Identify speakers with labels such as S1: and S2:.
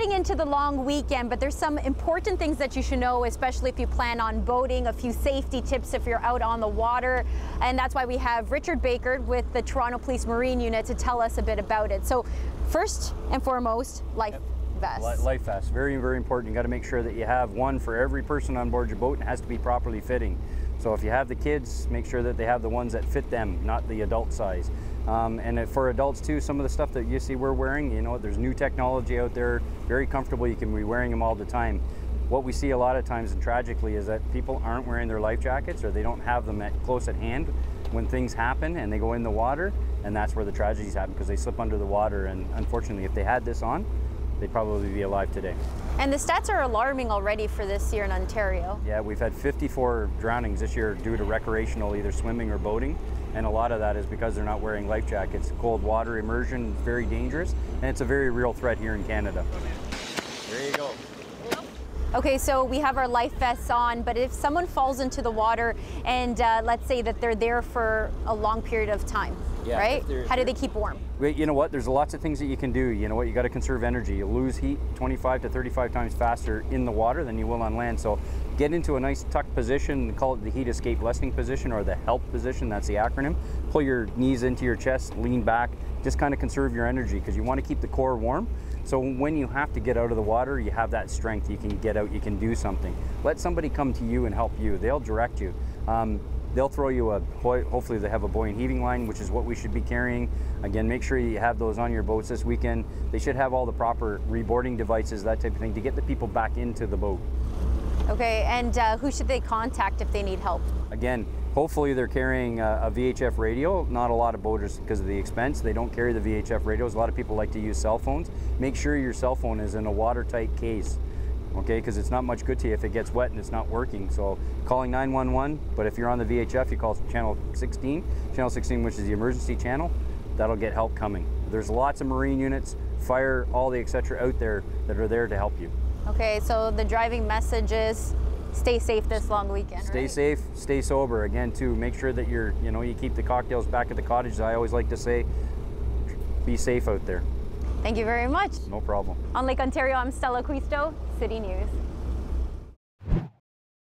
S1: heading into the long weekend, but there's some important things that you should know, especially if you plan on boating, a few safety tips if you're out on the water. And that's why we have Richard Baker with the Toronto Police Marine Unit to tell us a bit about it. So first and foremost, life vest.
S2: Life vest, very, very important. You got to make sure that you have one for every person on board your boat, and it has to be properly fitting. So if you have the kids, make sure that they have the ones that fit them, not the adult size. And for adults too, some of the stuff that you see we're wearing, you know, there's new technology out there, very comfortable, you can be wearing them all the time. What we see a lot of times, and tragically, is that people aren't wearing their life jackets, or they don't have them close at hand when things happen and they go in the water, and that's where the tragedies happen, because they slip under the water. And unfortunately, if they had this on, they'd probably be alive today.
S1: And the stats are alarming already for this year in Ontario.
S2: Yeah, we've had 54 drownings this year due to recreational, either swimming or boating. And a lot of that is because they're not wearing life jackets. Cold water immersion is very dangerous, and it's a very real threat here in Canada. There you go.
S1: Okay, so we have our life vests on, but if someone falls into the water and let's say that they're there for a long period of time, right? How do they keep warm?
S2: You know what, there's lots of things that you can do. You know what, you got to conserve energy. You lose heat 25 to 35 times faster in the water than you will on land. So get into a nice tucked position, call it the heat escape lessening position, or the HELP position, that's the acronym. Pull your knees into your chest, lean back, just kind of conserve your energy, because you want to keep the core warm. So when you have to get out of the water, you have that strength, you can get out, you can do something. Let somebody come to you and help you. They'll direct you. They'll throw you hopefully they have a buoyant heaving line, which is what we should be carrying. Again, make sure you have those on your boats this weekend. They should have all the proper reboarding devices, that type of thing, to get the people back into the boat.
S1: Okay, and who should they contact if they need help?
S2: Again, hopefully they're carrying a VHF radio. Not a lot of boaters, because of the expense, they don't carry the VHF radios. A lot of people like to use cell phones. Make sure your cell phone is in a watertight case, okay, because it's not much good to you if it gets wet and it's not working. So calling 911, but if you're on the VHF, you call channel 16, which is the emergency channel. That'll get help coming. There's lots of marine units, fire, all the etc. out there that are there to help you.
S1: Okay, so the driving message is stay safe this long weekend.
S2: Stay safe, stay sober. Again, too, make sure that you keep the cocktails back at the cottage. I always like to say, be safe out there.
S1: Thank you very much.
S2: No problem.
S1: On Lake Ontario, I'm Stella Acquisto, City News.